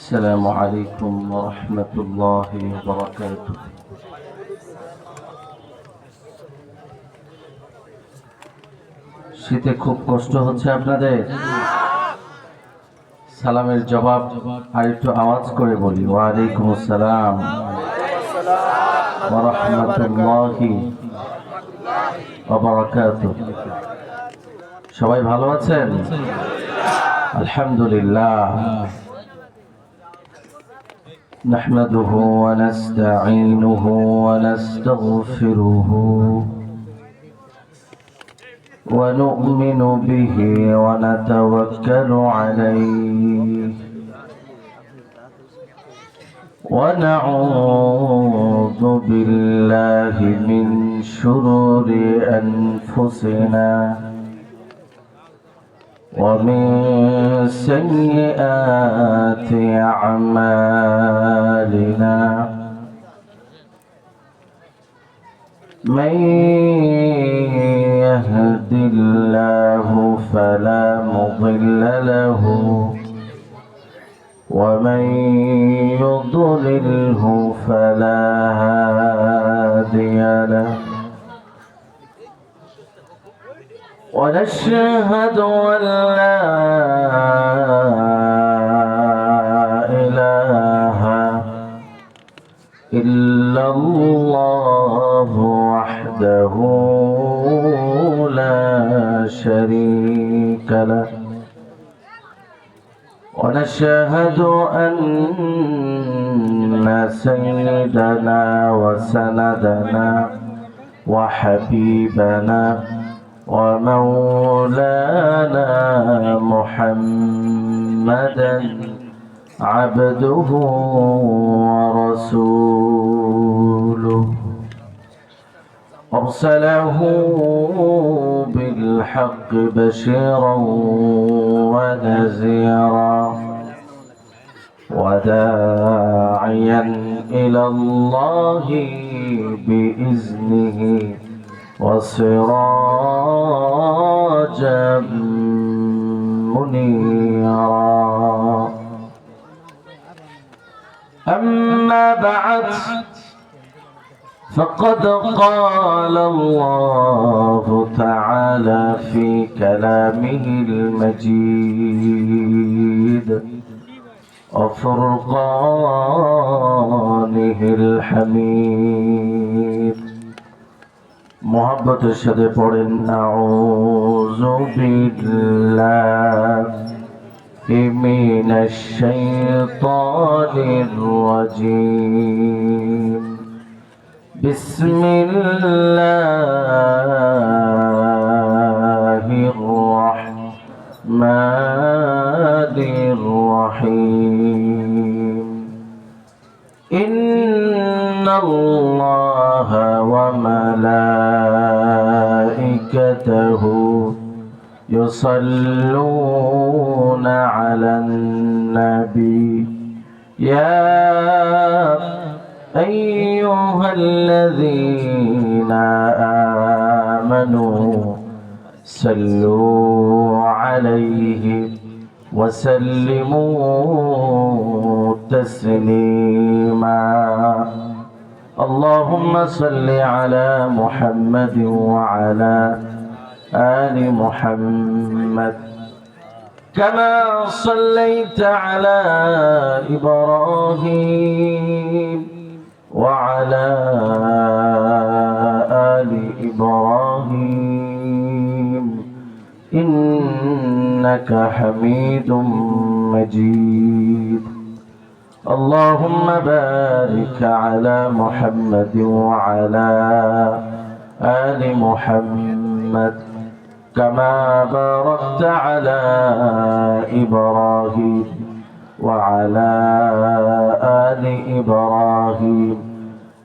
السلام عليكم ورحمة الله وبركاته শীতে খুব কষ্ট হচ্ছে আপনাদের সালামের জবাব আর একটু আওয়াজ করে বলি ওয়ালাইকুম আসসালাম ওয়া রাহমাতুল্লাহি ওয়া বারাকাতুহু সবাই ভালো আছেন আলহামদুলিল্লাহ نحمده ونستعينه ونستغفره ونؤمن به ونتوكل عليه ونعوذ بالله من شرور أنفسنا ومن سيئات أعمالنا من يهد الله فلا مضل له ومن يضلله فلا هادي له ونشهد أن لا إله إلا الله وحده لا شريك له ونشهد أن سيدنا وسندنا وحبيبنا ومولانا محمدا عبده ورسوله أرسله بالحق بشيرا ونذيرا وداعيا إلى الله بإذنه وسراجا منيرا أما بعد فقد قال الله تعالى في كلامه المجيد وفرقانه الحميد محبت الشد পড়েন أعوذ بالله من الشيطان الرجيم بسم الله الرحمن الرحيم إن الله وملائكته يصلون على النبي يا أيها الذين آمنوا صلوا عليه وسلموا تسليما اللهم صل على محمد وعلى آل محمد كما صليت على إبراهيم وعلى آل إبراهيم إنك حميد مجيد اللهم بارك على محمد وعلى آل محمد كما باركت على إبراهيم وعلى آل إبراهيم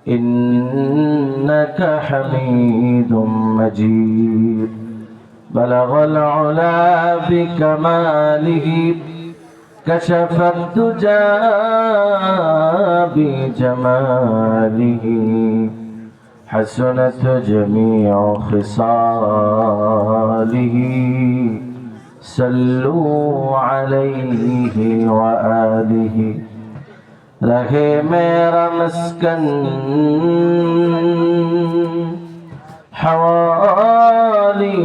إنك حميد مجيد بلغ العلا بكماله كشف الدجى بجماله حسنت جميع خصاله صلوا عليه وآله رہے میرا مسکن حوالی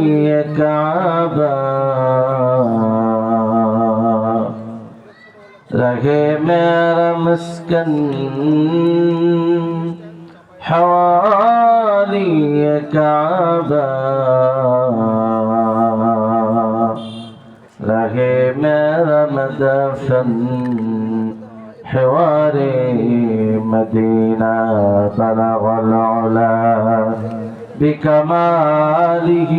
کعبہ رہے میرا مسکن حوالی کعبہ رہے میرا مدفن حوار مدینہ بلغ العلا بکمالہ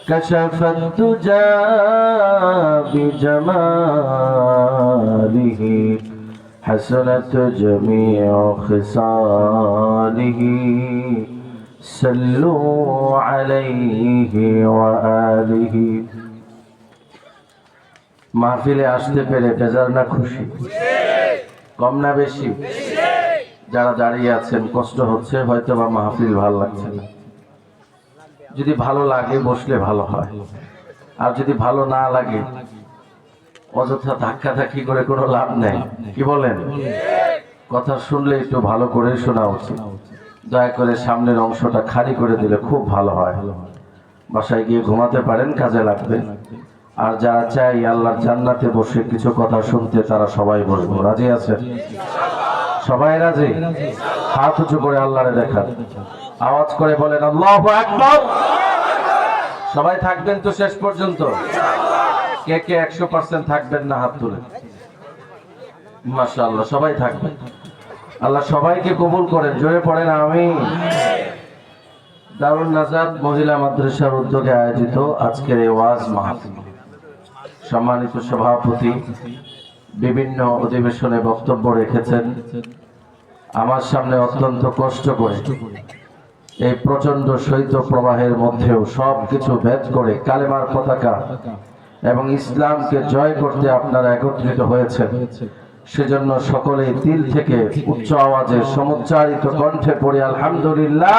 کشف الدجى بجماله حسنت جميع خصاله صلوا عليه وآله মাহফিলে আসতে পেরে বেজার না খুশি? কম না বেশি? যারা দাঁড়িয়ে আছেন কষ্ট হচ্ছে, হয়তো বা মাহফিল ভালো লাগছে না। যদি ভালো লাগে বসলে ভালো হয়, আর যদি ভালো না লাগে অযথা ধাক্কাধাক্কি করে কোনো লাভ নেই। কি বলেন? কথা শুনলে একটু ভালো করে শোনা উচিত। দয়া করে সামনের অংশটা খালি করে দিলে খুব ভালো হয়। বাসায় গিয়ে ঘুমাতে পারেন, কাজে লাগবে। আর যারা চাই আল্লাহর জান্নাতে বসে কিছু কথা শুনতে, তারা সবাই বসবো। রাজি আছে? সবাই রাজি? হাত উঁচু করে আল্লাহরে দেখান, আওয়াজ করে বলেন আল্লাহু আকবার। সবাই থাকবেন তো শেষ পর্যন্ত? কে কে 100% থাকবেন না হাত তুলে? মাশাআল্লাহ, সবাই থাকবেন। আল্লাহ সবাইকে কবুল করেন। জোরে পড়েন আমিন। দারুন নাজাত মহিলা মাদ্রাসার উদ্যোগে আয়োজিত আজকের এই ওয়াজ মাহফিল, সম্মানিত সভাপতি বিভিন্ন অধিবেশনে বক্তব্য রেখেছেন। আমার সামনে অত্যন্ত কষ্ট করে এই প্রচন্ড শৈত্য প্রবাহের মধ্যেও সবকিছু ভেদ করে কালেমার পতাকা এবং ইসলামকে জয় করতে আপনারা একত্রিত হয়েছেন। সেজন্য সকলেই দিল থেকে উচ্চ আওয়াজে সমুচ্চারিত কণ্ঠে পড়ি আলহামদুলিল্লাহ।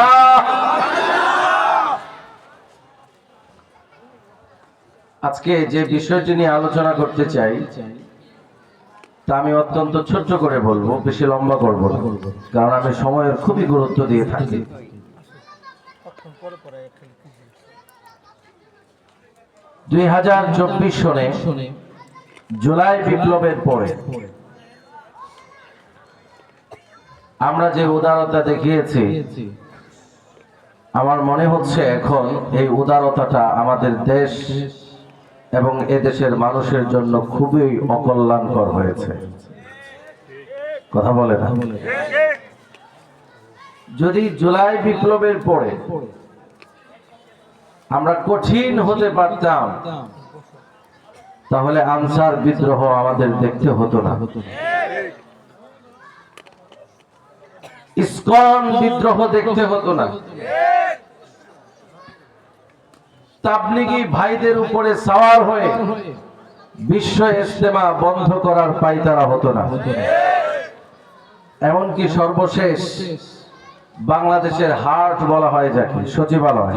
আজকে যে বিষয়টি নিয়ে আলোচনা করতে চাই তা আমি অত্যন্ত ছোট্ট করে বলবো, বেশি লম্বা করব না, কারণ আমি সময়ের খুবই গুরুত্ব দিয়ে থাকি। 2024 সনে জুলাই বিপ্লবের পরে আমরা যে উদারতা দেখিয়েছি, আমার মনে হচ্ছে এখন এই উদারতাটা আমাদের দেশ এবং এদেশের মানুষের জন্য খুবই অকল্যাণকর হয়েছে। কথা বলে না? যদি জুলাই বিপ্লবের পরে আমরা কঠিন হতে পারতাম, তাহলে আনসার বিদ্রোহ আমাদের দেখতে হতো না, ইসকন বিদ্রোহ দেখতে হতো না, তাবলিগি ভাইদের উপরে সাওয়ার হয়ে বিশ্ব ইজতেমা বন্ধ করার পায়তারা হতো না। এমনকি সর্বশেষ বাংলাদেশের হার্ট বলা হয় যাকে, সচিবালয়,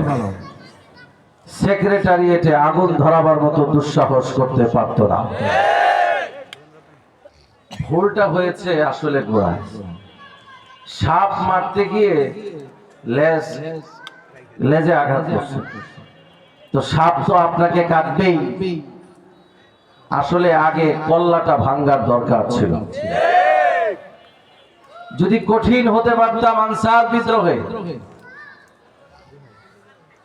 সেক্রেটারিয়েটে আগুন ধরাবার মতো দুঃসাহস করতে পারত না। ভুলটা হয়েছে আসলে গোড়ায়। সাপ মারতে গিয়ে লেজে আঘাত করছে, তো সাপ তো আপনাকে কাটবেই। আসলে আগে কল্লাটা ভাঙ্গার দরকার ছিল। যদি কঠিন হতে পারতাম আনসার বিদ্রোহে,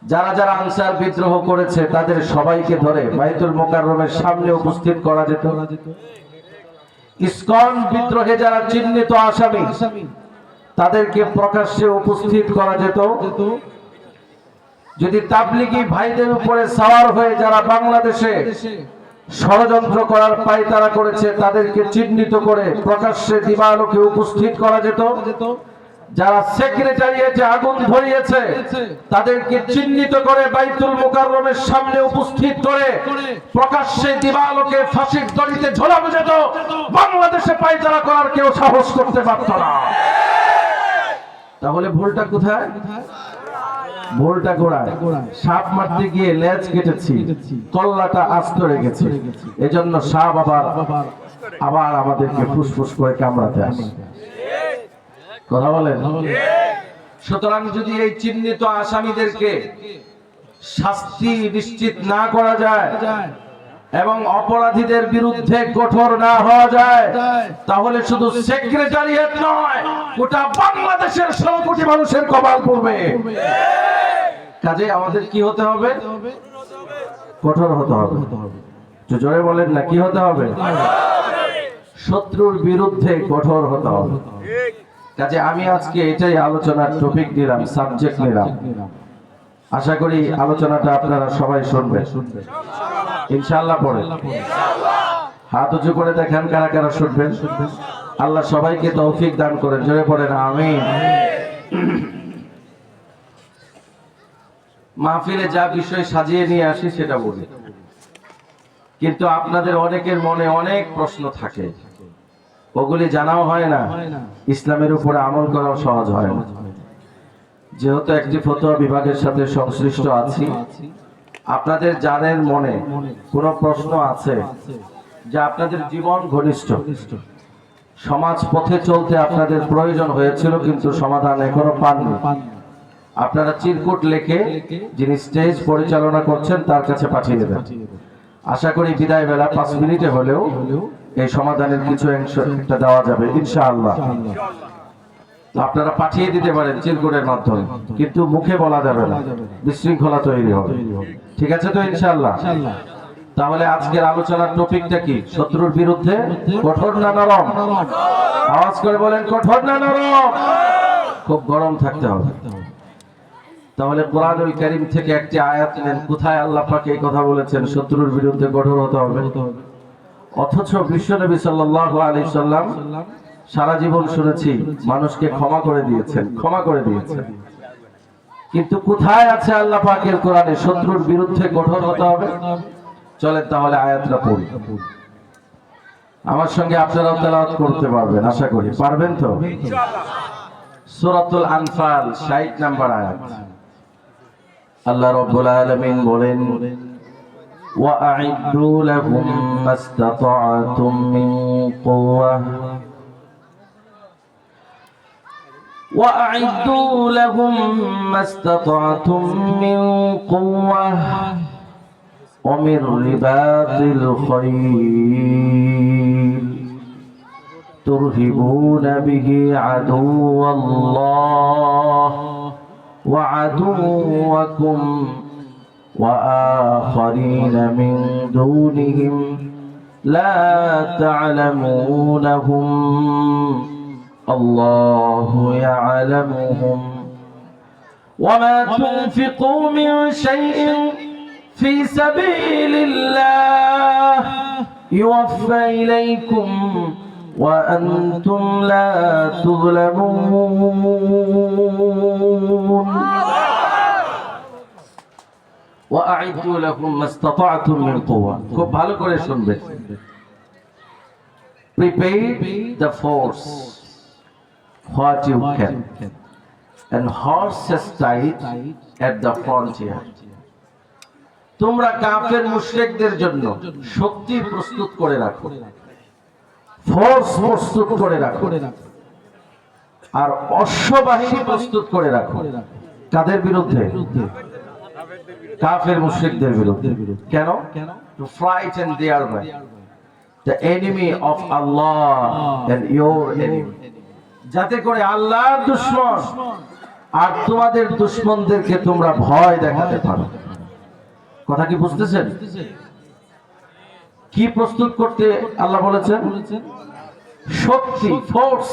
যারা যারা আনসার বিদ্রোহ করেছে তাদের সবাইকে ধরে বাইতুল মোকাররমের সামনে উপস্থিত করা যেত। ইসকন বিদ্রোহে যারা চিহ্নিত আসামি তাদেরকে প্রকাশ্যে উপস্থিত করা যেত। যদি তাবলিগি ভাইদের উপরে সাওয়ার হয়ে যারা বাংলাদেশে ষড়যন্ত্র করার পায়তারা করেছে তাদেরকে চিহ্নিত করে প্রকাশ্যে দিবালোকে উপস্থিত করা যেত। যারা সেক্রেটারিয়েটে আগুন ধরিয়েছে তাদেরকে চিহ্নিত করে বাইতুল মোকাররমের সামনে উপস্থিত করে প্রকাশ্যে দিবালোকে ফাঁসির দড়িতে ঝোলানো যেত। বাংলাদেশে পায়তারা করার কেউ সাহস করতে পারত না। তাহলে ভুলটা কোথায়? ভোলটা গোড়ায় সাপ মারতে গিয়ে লেজ কেটেছি, কল্লাটা আস্ত রেখেছি, এজন্য সাপ আবার আমাদেরকে ফুসফুস করে কামড়াতে আসে। কথা বলেন। সুতরাং যদি এই চিহ্নিত আসামিদেরকে শাস্তি নিশ্চিত না করা যায় এবং অপরাধীদের বিরুদ্ধে কঠোর না হওয়া যায়, তাহলে শুধু সেক্রেটারিয়েট নয়, গোটা বাংলাদেশের ১৬ কোটি মানুষের কপাল পড়বে। কাজে আমাদের কি হতে হবে? কঠোর হতে হবে। একটু জোরে বলেন না, কি হতে হবে? শত্রুর বিরুদ্ধে কঠোর হতে হবে। কাজে আমি আজকে এটাই আলোচনার টপিক নিলাম, সাবজেক্ট নিলাম। আশা করি আলোচনাটা আপনারা সবাই শুনবেন ইনশাআল্লাহ। পড়ে হাত উঁচু করে দেখেন কারা কারা শুনবেন। আল্লাহ সবাইকে তৌফিক দান করেন। জোরে পড়েন আমিন। মাহফিলে যা বিষয় সাজিয়ে নিয়ে আসি সেটা বলি, কিন্তু আপনাদের অনেকের মনে অনেক প্রশ্ন থাকে, ওগুলি জানাও হয় না, ইসলামের উপরে আমল করাও সহজ হয় না। যেহেতু একটি ফতোয়া বিভাগের সাথে সংশ্লিষ্ট আছি, আপনাদের যাদের মনে কোনো প্রশ্ন আছে যা আপনাদের জীবন ঘনিষ্ঠ, সমাজ পথে চলতে আপনাদের প্রয়োজন হয়েছিল কিন্তু সমাধান এখনো পাননি, আপনারা চিরকুট লিখে যিনি স্টেজ পরিচালনা করছেন তার কাছে পাঠিয়ে দেবেন। আশা করি বিদায় বেলা 5 মিনিটে হলেও এই সমাধানের কিছু অংশ একটা দেওয়া যাবে ইনশাআল্লাহ। আপনারা পাঠিয়ে দিতে পারেন চিরকুটের মাধ্যমে, কিন্তু মুখে বলা যাবে না, বিশৃঙ্খলা তৈরি হবে। ঠিক আছে তো ইনশাআল্লাহ? তাহলে আজকের আলোচনার টপিকটা কি? শত্রুর বিরুদ্ধে কঠোর না নরম? আওয়াজ করে বলেন, কঠোর না নরম? খুব গরম থাকতে হবে। তাহলে কোরআনুল কারীম থেকে একটি আয়াত নেন, কোথায় আল্লাহ পাক এই কথা বলেছেন শত্রুর বিরুদ্ধে কঠোর হতে হবে। অথচ বিশ্বনবী সাল্লাল্লাহু আলাইহি সাল্লাম সারা জীবন শুনেছি মানুষকে ক্ষমা করে দিয়েছেন, কিন্তু কোথায় আছে আল্লাহ পাকের কোরআনে শত্রুর বিরুদ্ধে কঠোর হতে হবে? চলেন তাহলে আয়াতটা পড়ি। আমার সঙ্গে আপনারাও তেলাওয়াত করতে পারবেন, আশা করি পারবেন তো ইনশাআল্লাহ। সূরাতুল আনফাল 60 নম্বর আয়াত। আল্লাহ রাব্বুল আলামিন বলেন, ওয়া'আইদু লাহুম মাসতাতা'তুম মিন কুওয়াহ وأعدوا لهم ما استطعتم من قوة ومن رباط الخيل ترهبون به عدو الله وعدوكم وآخرين من دونهم لا تعلمونهم الله يعلمهم وما تنفقوا من شيء في سبيل الله يوفى إليكم وأنتم لا تظلمون وأعدوا لكم ما استطعتم من قوة. খুব ভালো করে শুনবেন। Prepare the force what you can, and horses tied at the frontier. তোমরা কাফের মুশরিকদের জন্য শক্তি প্রস্তুত করে রাখো, ফোর্স প্রস্তুত করে রাখো, আর অশ্ববাহিনী প্রস্তুত করে রাখো। কাদের বিরুদ্ধে? কাফের মুশরিকদের বিরুদ্ধে। কেন? To frighten their way, the enemy of Allah and your enemy, যাতে করে আল্লাহর দুশমন আর তোমাদের দুশমনদেরকে তোমরা ভয় দেখাতে পারো। কথা কি বুঝতেছেন? কি প্রস্তুত করতে আল্লাহ বলেছেন? শক্তি, ফোর্স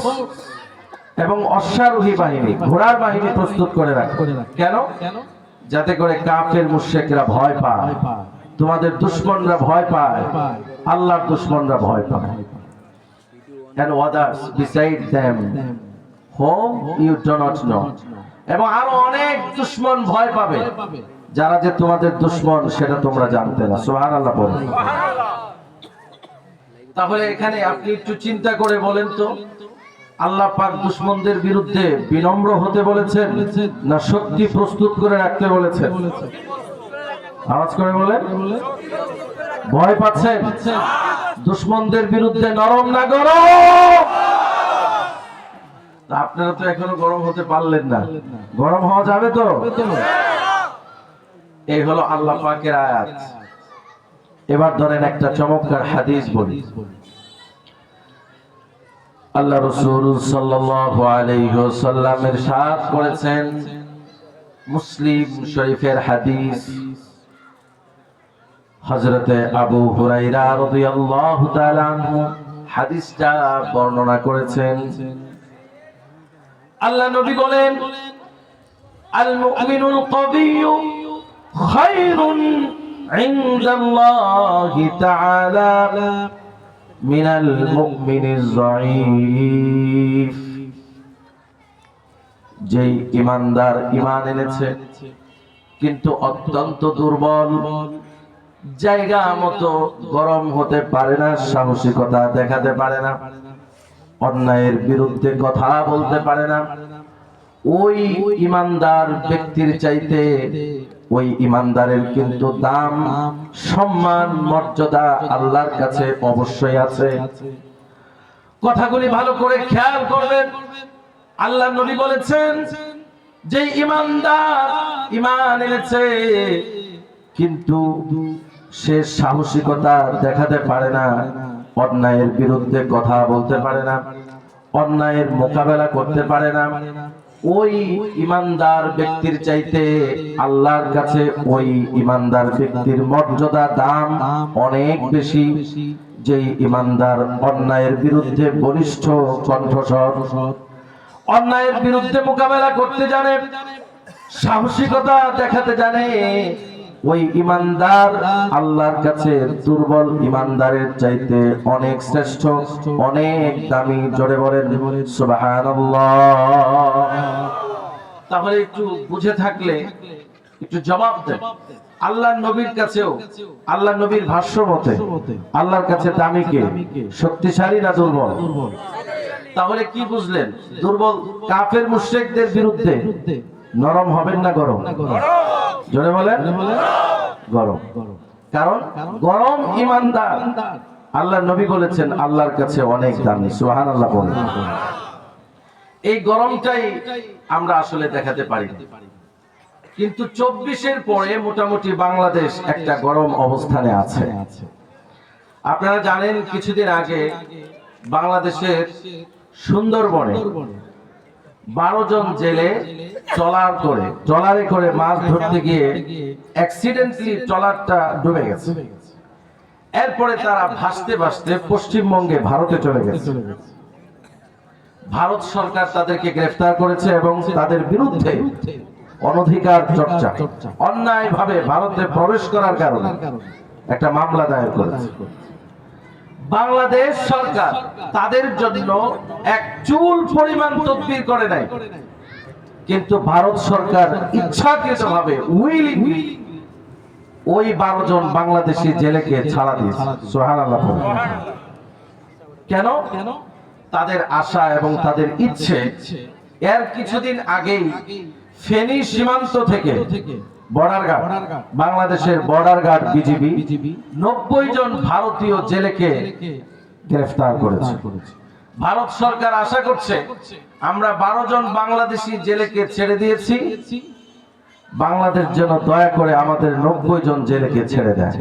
এবং অশ্বারোহী বাহিনী, ঘোড়ার বাহিনী প্রস্তুত করে রাখো। কেন? যাতে করে কাফের মুশরিকরা ভয় পায়, তোমাদের দুশমনরা ভয় পায়, আল্লাহর দুশমনরা ভয় পায়। And others beside them whom you do not know, এবং আরো অনেক দুশমন ভয় পাবে যারা যে তোমাদের দুশমন সেটা তোমরা জানতে না। সুবহানাল্লাহ বলেন। তাহলে এখানে আপনি একটু চিন্তা করে বলেন তো, আল্লাহ পাক দুশমনদের বিরুদ্ধে বিনম্র হতে বলেছেন না শক্তি প্রস্তুত করে রাখতে বলেছেন? আওয়াজ করে বলেন। ভয় পাচ্ছেন? দুশমনদের বিরুদ্ধে নরম না গরম? আপনারা তো এখনো গরম হতে পারলেন না, গরম হওয়া যাবে তো? এই হলো আল্লাহ পাকের আয়াত। এবার ধরেন একটা চমৎকার হাদিস বলি। আল্লাহ রাসূল সাল্লাল্লাহু আলাইহি ওয়াসাল্লাম ইরশাদ করেছেন, মুসলিম শরীফের হাদিস, হযরতে আবু হুরায়রা রাদিয়াল্লাহু তাআলা আনহু হাদিসটা বর্ণনা করেছেন। আল্লাহ নবী বলেন, আল মুমিনুল কবিয়্যু খায়রুন ইনদাল্লাহি তাআলা মিনাল মুমিনিজ যায়ীফ। যেই ঈমানদার ঈমান এনেছে কিন্তু অত্যন্ত দুর্বল, জায়গা মতো গরম হতে পারে না, সাহসিকতা দেখাতে পারে না, অন্যায়ের বিরুদ্ধে কথা বলতে পারে না, ওই ঈমানদার ব্যক্তির চাইতে ওই ঈমানদারের কিন্তু দাম, সম্মান, মর্যাদা আল্লাহর কাছে অবশ্যই আছে। কথাগুলি ভালো করে খেয়াল করবেন। আল্লাহ নবী বলেছেন, যে ঈমানদার ঈমান এনেছে কিন্তু সে সাহসিকতা দেখাতে পারে না, অন্যায়ের বিরুদ্ধে কথা বলতে পারে না, অন্যায়ের মোকাবেলা করতে পারে না, ওই ঈমানদার ব্যক্তির চাইতে আল্লাহর কাছে ওই ঈমানদার ব্যক্তির মর্যাদা, দাম অনেক বেশি। যেই ঈমানদার অন্যায়ের বিরুদ্ধে বলিষ্ঠ কণ্ঠস্বর, অন্যায়ের বিরুদ্ধে মোকাবেলা করতে জানে, সাহসিকতা দেখাতে জানে, ওই ঈমানদার আল্লাহর কাছে দুর্বল ঈমানদারের চাইতে অনেক শ্রেষ্ঠ, অনেক দামি। জোরে বলেন সুবহানাল্লাহ। তাহলে একটু বুঝে থাকলে একটু জবাব দেন। আল্লাহর নবীর কাছেও, আল্লাহর নবীর ভাষ্য মতে আল্লাহর কাছে দামি কে? শক্তিশালী না দুর্বল? তাহলে কি বুঝলেন? দুর্বল কাফের মুশরিকদের বিরুদ্ধে নরম হবেন না গরম? জোরে বলেন গরম। কারণ গরম ঈমানদার আল্লাহর নবী বলেছেন আল্লাহর কাছে অনেক দামি। সুবহানাল্লাহ বলেন। এই গরমটাই আমরা আসলে দেখাতে পারি, কিন্তু 24-এর পরে মোটামুটি বাংলাদেশ একটা গরম অবস্থানে আছে। আপনারা জানেন কিছুদিন আগে বাংলাদেশের সুন্দরবনে 12 জন জেলে ট্রলারে করে মাছ ধরতে গিয়ে অ্যাক্সিডেন্টলি ট্রলারটা ডুবে গেছে। এরপরে তারা ভাসতে ভাসতে পশ্চিমবঙ্গে ভারতে চলে গেছে। ভারত সরকার তাদেরকে গ্রেফতার করেছে এবং তাদের বিরুদ্ধে অনধিকার চর্চা, অন্যায়ভাবে ভারতে প্রবেশ করার কারণে একটা মামলা দায়ের করেছে। বাংলাদেশ সরকার তাদের জন্য এক চুল পরিমাণ তদবির করে নাই, কিন্তু ভারত সরকার ইচ্ছাকৃতভাবে উইলিংলি ওই 12 জন বাংলাদেশি জেলেকে ছাড়া দিয়েছে। সুবহানাল্লাহ। কেন? তাদের আশা এবং তাদের ইচ্ছে, এর কিছুদিন আগেই ফেনী সীমান্ত থেকে বর্ডার গার্ড, বাংলাদেশের বর্ডার গার্ড বিজিবি 90 জন ভারতীয় জেলেকে গ্রেফতার করেছে। ভারত সরকার আশা করছে আমরা 12 জন বাংলাদেশি জেলেকে ছেড়ে দিয়েছি, বাংলাদেশ যেন দয়া করে আমাদের 90 জন জেলেকে ছেড়ে দেয়।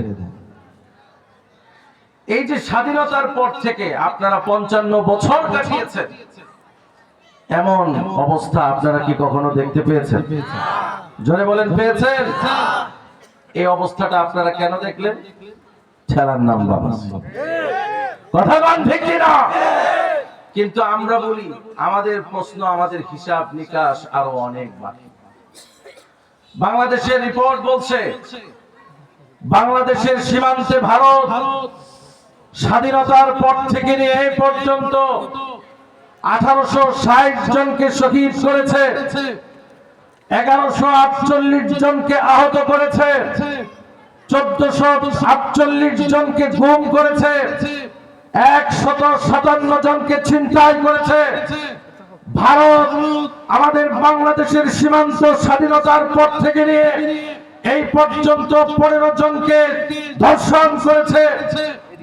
এই যে স্বাধীনতার পর থেকে আপনারা 55 বছর কাটিয়েছেন, এমন অবস্থা আপনারা কি কখনো দেখতে পেয়েছেন? জোরে বলেন পেয়েছেন? এই অবস্থাটা আপনারা কেন দেখলেন? ঠেলার নাম বাবা। কথা বলেন ঠিক কিনা? কিন্তু আমরা বলি আমাদের প্রশ্ন, আমাদের হিসাব নিকাশ আরো অনেক বাকি। বাংলাদেশের রিপোর্ট বলছে বাংলাদেশের সীমান্তে ভারত স্বাধীনতার পর থেকে নিয়ে এই পর্যন্ত 1860 জনকে শহীদ করেছে, 1148 জনকে আহত করেছে, 1448 জনকে গুম করেছে, 157 জনকে ছিনতাই করেছে। ভারত আমাদের বাংলাদেশের সীমান্ত স্বাধীনতার পর থেকে নিয়ে এই পর্যন্ত 15 জনকে ধর্ষণ করেছে।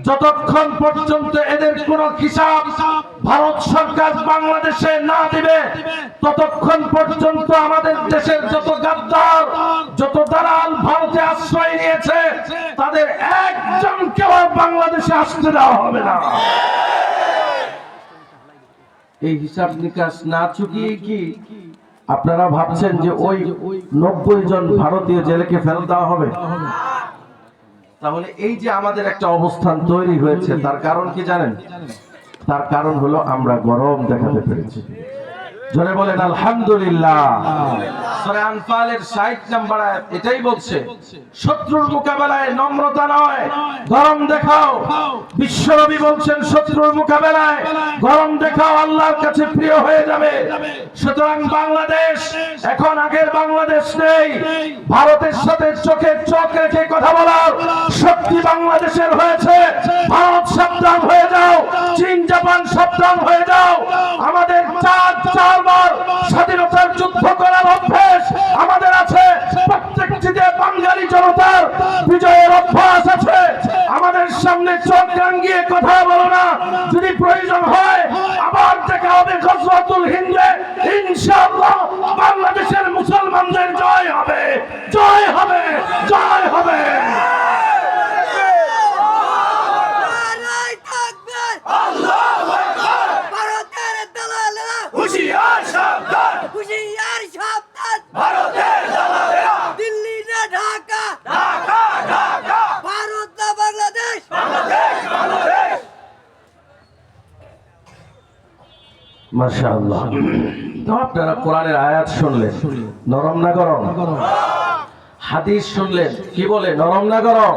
যতক্ষণ পর্যন্ত এদের কোনো হিসাব ভারত সরকার বাংলাদেশে না দিবে, ততক্ষণ পর্যন্ত আমাদের দেশের যত গাদ্দার, যত দালাল ভারতে আশ্রয় নিয়েছে, তাদের একজনকেও বাংলাদেশে আসতে দেওয়া হবে না। এই হিসাব নিকাশ না চুকিয়ে কি আপনারা ভাবছেন যে ওই 90 জন ভারতীয় জেলেকে ফেরত দেওয়া হবে? তাহলে এই যে আমাদের একটা অবস্থান তৈরি হয়েছে, তার কারণ কি জানেন? তার কারণ হলো আমরা গরম দেখাতে পেরেছি। জোরে বলেন আলহামদুলিল্লাহ। সূরা আনফালের 60 নম্বর আয়াত এটাই বলছে, শত্রুর মোকাবেলায় নম্রতা নয়, গরম দেখাও। বিশ্বনবী বলছেন, শত্রুর মোকাবেলায় গরম দেখাও, আল্লাহর কাছে প্রিয় হয়ে যাবে। সুতরাং বাংলাদেশ এখন আগের বাংলাদেশ নেই। ভারতের সাথে চোখে চোখ রেখে কথা বলার শক্তি বাংলাদেশের হয়েছে। ভারত সাবধান হয়ে যাও, চীন জাপান সাবধান হয়ে যাও। আমাদের চারবার স্বাধীনতার যুদ্ধ করার অভ্যাস আমাদের আছে। প্রত্যেকটিতে বাঙালি জনতার বিজয়ের অভ্যাস আছে। আমাদের সামনে চোখ রাঙিয়ে কথা বলো না। যদি প্রয়োজন হয় আবার দেখা হবে গজওয়াতুল হিন্দে। ইনশাআল্লাহ বাংলাদেশের মুসলমানদের জয় হবে, জয় হবে, জয় হবে। মাশাআল্লাহ। তো আপনারা কোরআনের আয়াত শুনলেন, নরম না গরম? হাদিস শুনলেন, কি বলে? নরম না গরম?